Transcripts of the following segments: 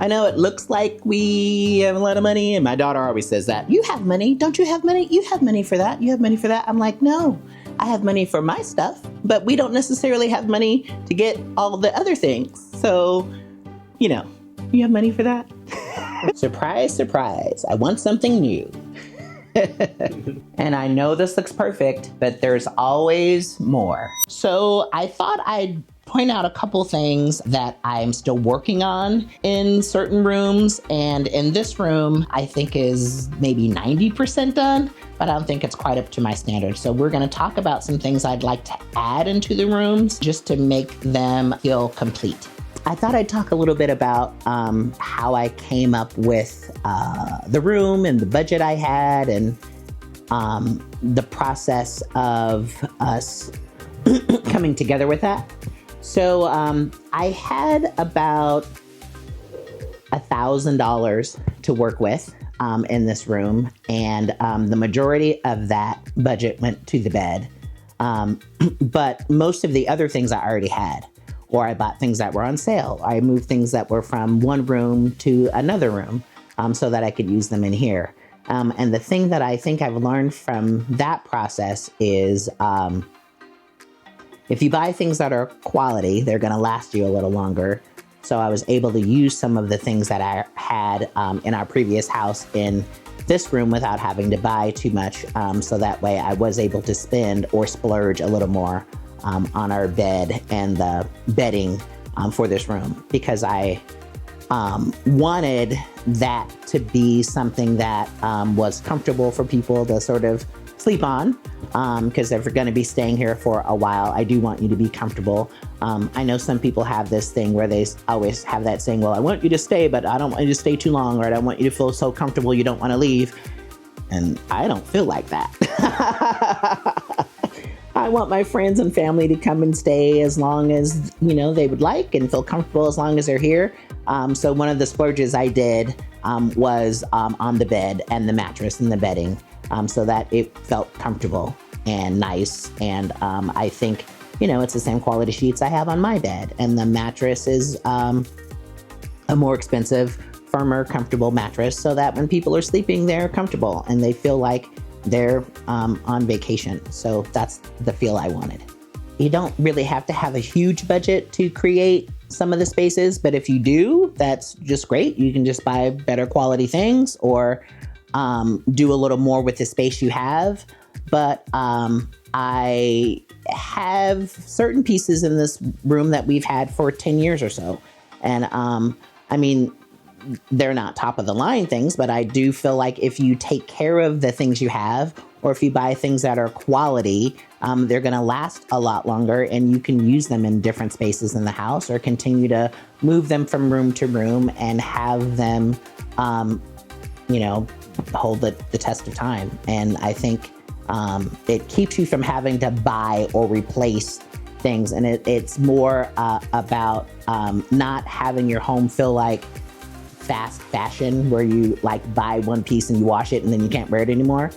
I know it looks like we have a lot of money, and my daughter always says that. You have money. Don't you have money? You have money for that. You have money for that. I'm like, no, I have money for my stuff, but we don't necessarily have money to get all the other things. So, you have money for that. Surprise, surprise. I want something new. And I know this looks perfect, but there's always more. So I thought I'd point out a couple things that I'm still working on in certain rooms. And in this room, I think is maybe 90% done, but I don't think it's quite up to my standards. So we're gonna talk about some things I'd like to add into the rooms just to make them feel complete. I thought I'd talk a little bit about how I came up with the room and the budget I had and the process of us coming together with that. So I had about $1,000 to work with in this room, and the majority of that budget went to the bed. But most of the other things I already had, or I bought things that were on sale. I moved things that were from one room to another room so that I could use them in here. And the thing that I think I've learned from that process is if you buy things that are quality, they're going to last you a little longer. So I was able to use some of the things that I had in our previous house in this room without having to buy too much. So that way I was able to spend or splurge a little more on our bed and the bedding for this room, because I wanted that to be something that was comfortable for people to sort of sleep on, because if you're going to be staying here for a while, I do want you to be comfortable. I know some people have this thing where they always have that saying, well, I want you to stay, but I don't want you to stay too long, or I don't want you to feel so comfortable you don't want to leave. And I don't feel like that. I want my friends and family to come and stay as long as, they would like, and feel comfortable as long as they're here. So one of the splurges I did was on the bed and the mattress and the bedding, so that it felt comfortable and nice. And I think, it's the same quality sheets I have on my bed. And the mattress is a more expensive, firmer, comfortable mattress, so that when people are sleeping, they're comfortable and they feel like they're on vacation. So that's the feel I wanted. You don't really have to have a huge budget to create some of the spaces, but if you do, that's just great. You can just buy better quality things or do a little more with the space you have. But I have certain pieces in this room that we've had for 10 years or so. And they're not top of the line things, but I do feel like if you take care of the things you have, or if you buy things that are quality, they're going to last a lot longer, and you can use them in different spaces in the house, or continue to move them from room to room and have them, hold the test of time. And I think it keeps you from having to buy or replace things. And it's more about not having your home feel like fast fashion, where you buy one piece and you wash it and then you can't wear it anymore.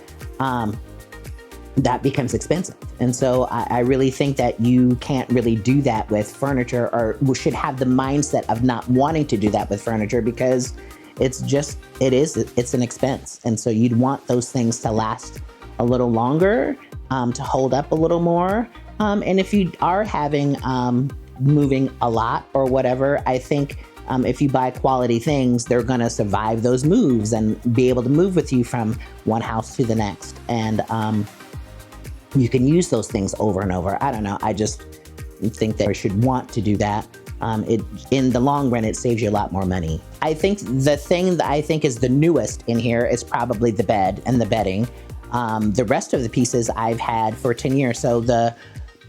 That becomes expensive. And so I really think that you can't really do that with furniture, or should have the mindset of not wanting to do that with furniture, because it's an expense. And so you'd want those things to last a little longer, to hold up a little more. And if you are having moving a lot or whatever, I think if you buy quality things, they're going to survive those moves and be able to move with you from one house to the next. And you can use those things over and over. I don't know. I just think that you should want to do that. In the long run, it saves you a lot more money. I think the thing that I think is the newest in here is probably the bed and the bedding. The rest of the pieces I've had for 10 years. So the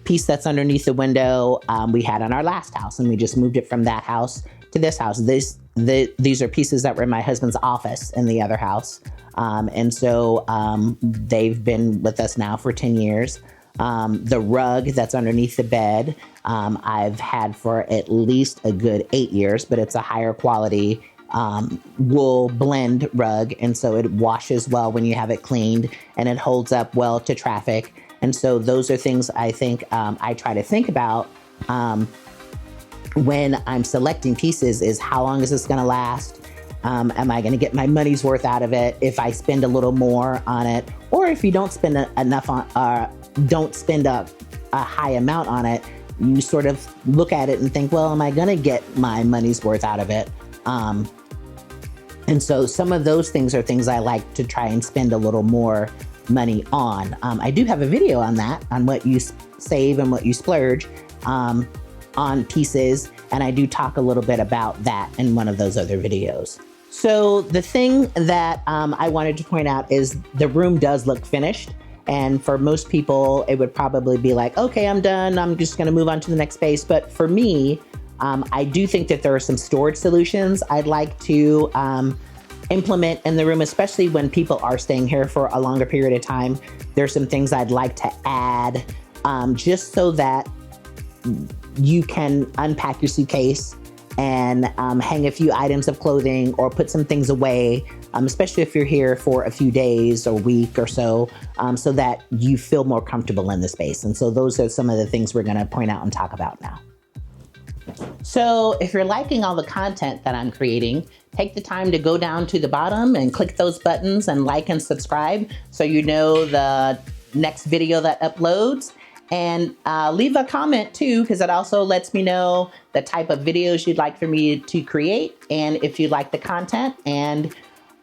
piece that's underneath the window we had on our last house, and we just moved it from that house to this house. These are pieces that were in my husband's office in the other house. And so they've been with us now for 10 years. The rug that's underneath the bed, I've had for at least a good 8 years, but it's a higher quality wool blend rug. And so it washes well when you have it cleaned, and it holds up well to traffic. And so those are things I think I try to think about when I'm selecting pieces is how long is this gonna last? Am I gonna get my money's worth out of it if I spend a little more on it? Or if you don't spend enough on, don't spend a high amount on it, you sort of look at it and think, well, am I gonna get my money's worth out of it? And so some of those things are things I like to try and spend a little more money on. I do have a video on that, on what you save and what you splurge on pieces, and I do talk a little bit about that in one of those other videos. So the thing that I wanted to point out is the room does look finished, and for most people it would probably be like, okay, I'm done, I'm just gonna move on to the next space. But for me, I do think that there are some storage solutions I'd like to implement in the room, especially when people are staying here for a longer period of time. There's some things I'd like to add just so that you can unpack your suitcase and hang a few items of clothing or put some things away, especially if you're here for a few days or week or so, so that you feel more comfortable in the space. And so those are some of the things we're gonna point out and talk about now. So if you're liking all the content that I'm creating, take the time to go down to the bottom and click those buttons and like and subscribe so you know the next video that uploads. And leave a comment too, because it also lets me know the type of videos you'd like for me to create and if you like the content, and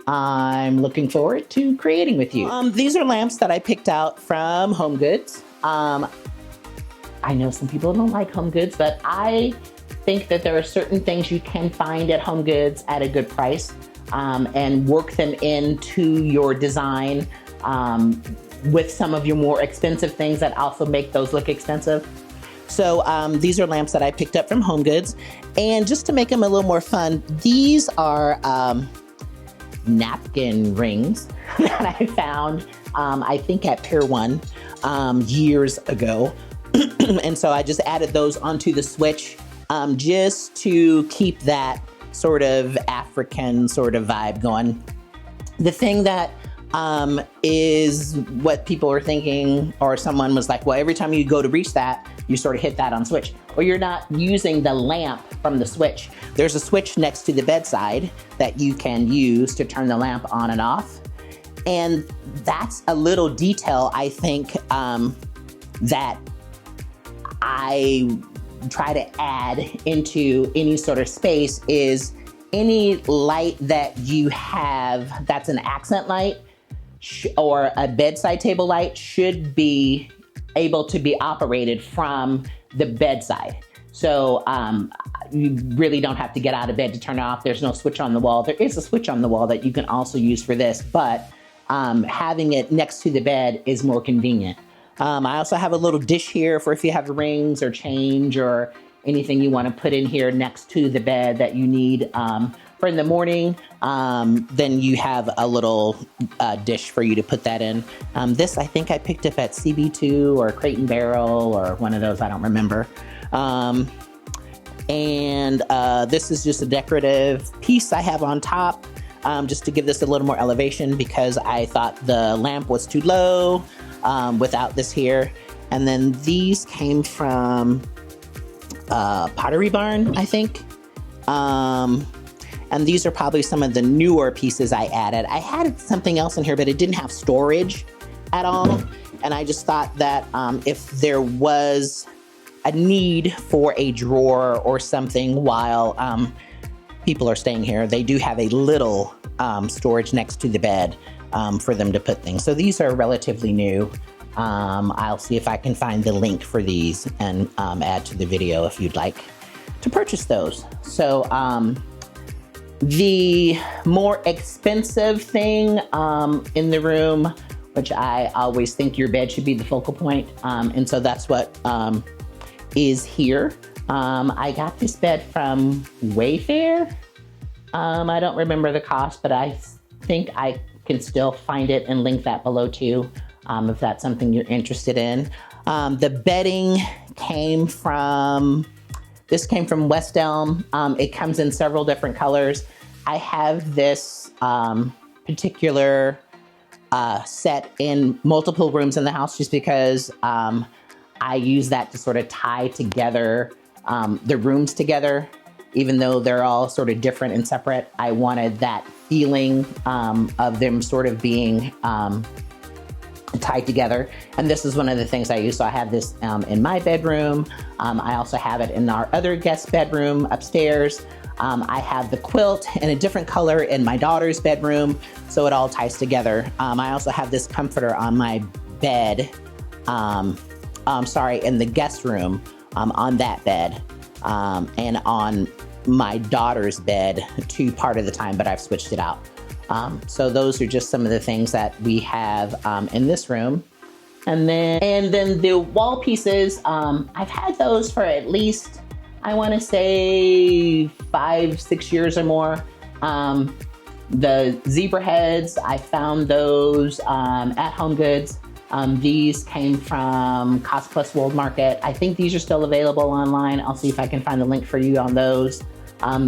I'm looking forward to creating with you. These are lamps that I picked out from HomeGoods. I know some people don't like HomeGoods, but I think that there are certain things you can find at HomeGoods at a good price and work them into your design with some of your more expensive things that also make those look expensive. So these are lamps that I picked up from HomeGoods, and just to make them a little more fun, these are napkin rings that I found, I think at Pier 1 years ago. And so I just added those onto the switch just to keep that sort of African sort of vibe going. The thing that is what people are thinking, or someone was like, well, every time you go to reach that, you sort of hit that on switch, or you're not using the lamp from the switch. There's a switch next to the bedside that you can use to turn the lamp on and off. And that's a little detail I think that I try to add into any sort of space, is any light that you have that's an accent light or a bedside table light should be able to be operated from the bedside. So you really don't have to get out of bed to turn it off. There's no switch on the wall. There is a switch on the wall that you can also use for this, but having it next to the bed is more convenient. I also have a little dish here for if you have rings or change or anything you want to put in here next to the bed that you need for in the morning. Then you have a little dish for you to put that in. This I think I picked up at CB2 or Crate and Barrel or one of those, I don't remember. This is just a decorative piece I have on top, just to give this a little more elevation because I thought the lamp was too low without this here. And then these came from Pottery Barn, I think. And these are probably some of the newer pieces I added. I had something else in here, but it didn't have storage at all. And I just thought that if there was a need for a drawer or something while people are staying here, they do have a little storage next to the bed for them to put things. So these are relatively new. I'll see if I can find the link for these and add to the video if you'd like to purchase those. So the more expensive thing in the room, which I always think your bed should be the focal point, and so that's what is here. I got this bed from Wayfair. I don't remember the cost, but I think I can still find it and link that below too, if that's something you're interested in. The bedding came from West Elm. It comes in several different colors. I have this particular set in multiple rooms in the house just because I use that to sort of tie together the rooms together. Even though they're all sort of different and separate, I wanted that feeling of them sort of being tied together. And this is one of the things I use. So I have this in my bedroom. I also have it in our other guest bedroom upstairs. I have the quilt in a different color in my daughter's bedroom, so it all ties together. I also have this comforter on my bed, in the guest room, on that bed, and on my daughter's bed part of the time, but I've switched it out. So those are just some of the things that we have in this room. And then the wall pieces, I've had those for at least, I want to say 5-6 years or more. The zebra heads, I found those at HomeGoods. These came from Cost Plus World Market. I think these are still available online. I'll see if I can find the link for you on those.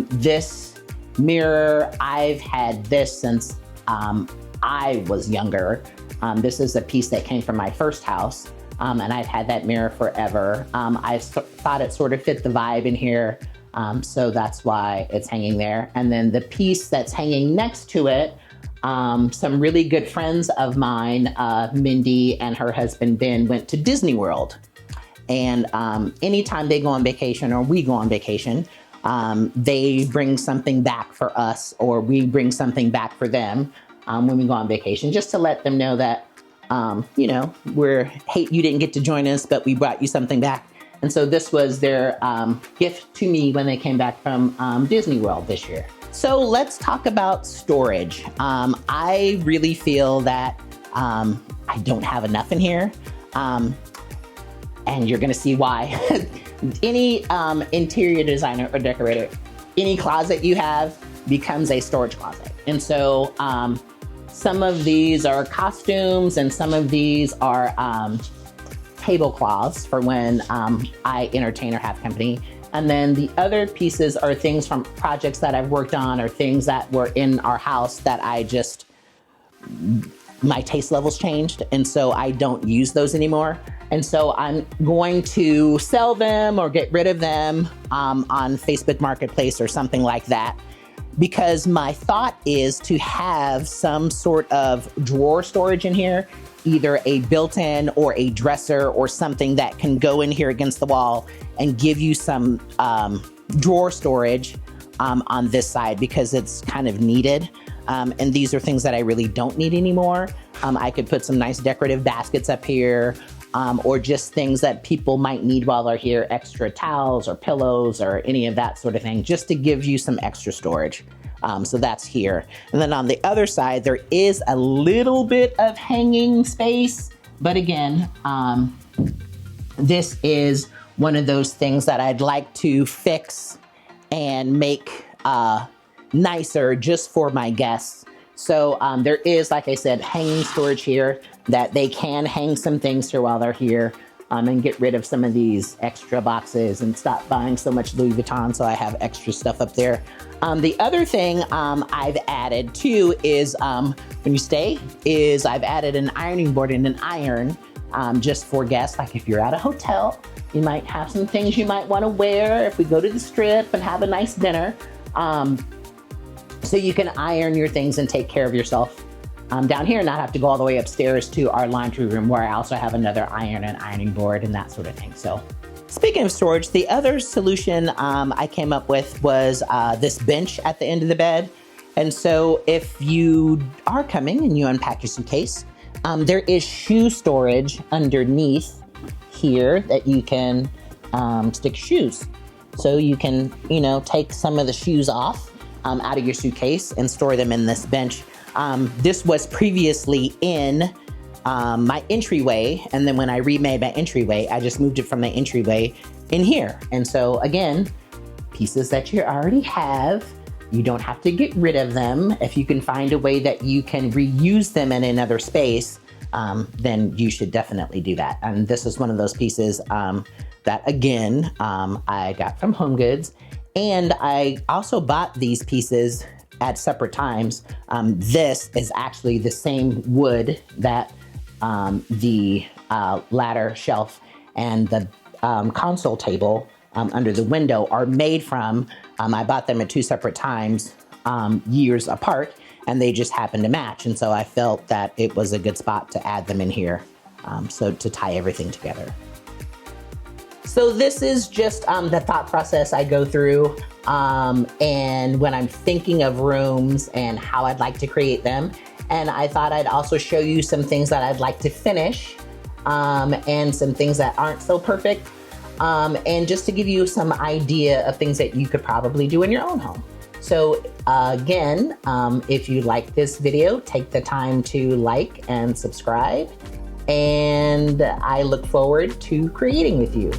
This mirror, I've had this since I was younger. This is a piece that came from my first house. And I've had that mirror forever. I thought it sort of fit the vibe in here, so that's why it's hanging there. And then the piece that's hanging next to it, some really good friends of mine, Mindy and her husband Ben, went to Disney World. And anytime they go on vacation or we go on vacation, they bring something back for us, or we bring something back for them when we go on vacation, just to let them know that hey, you didn't get to join us, but we brought you something back. And so this was their gift to me when they came back from Disney World this year. So let's talk about storage. I really feel that I don't have enough in here. And you're gonna see why. Any interior designer or decorator, any closet you have becomes a storage closet. And so some of these are costumes, and some of these are tablecloths for when I entertain or have company. And then the other pieces are things from projects that I've worked on, or things that were in our house that my taste levels changed, and so I don't use those anymore. And so I'm going to sell them or get rid of them on Facebook Marketplace or something like that, because my thought is to have some sort of drawer storage in here, either a built-in or a dresser or something that can go in here against the wall and give you some drawer storage on this side, because it's kind of needed. And these are things that I really don't need anymore. I could put some nice decorative baskets up here, or just things that people might need while they're here, extra towels or pillows or any of that sort of thing, just to give you some extra storage. So that's here. And then on the other side, there is a little bit of hanging space, but again, this is one of those things that I'd like to fix and make nicer just for my guests. So there is, like I said, hanging storage here that they can hang some things here while they're here, and get rid of some of these extra boxes and stop buying so much Louis Vuitton, so I have extra stuff up there. The other thing I've added too is, when you stay, is I've added an ironing board and an iron just for guests. Like if you're at a hotel, you might have some things you might want to wear if we go to the Strip and have a nice dinner. So you can iron your things and take care of yourself down here, and not have to go all the way upstairs to our laundry room, where I also have another iron and ironing board and that sort of thing. So speaking of storage, the other solution I came up with was this bench at the end of the bed. And so if you are coming and you unpack your suitcase, there is shoe storage underneath here that you can stick shoes. So you can, take some of the shoes off out of your suitcase and store them in this bench. This was previously in my entryway, and then when I remade my entryway, I just moved it from the entryway in here. And so again, pieces that you already have, you don't have to get rid of them. If you can find a way that you can reuse them in another space, then you should definitely do that. And this is one of those pieces that, again, I got from HomeGoods. And I also bought these pieces at separate times. This is actually the same wood that the ladder shelf and the console table under the window are made from. I bought them at 2 separate times, years apart, and they just happened to match. And so I felt that it was a good spot to add them in here, so to tie everything together. So this is just the thought process I go through, and when I'm thinking of rooms and how I'd like to create them. And I thought I'd also show you some things that I'd like to finish, and some things that aren't so perfect, and just to give you some idea of things that you could probably do in your own home. So again, if you like this video, take the time to like and subscribe, and I look forward to creating with you.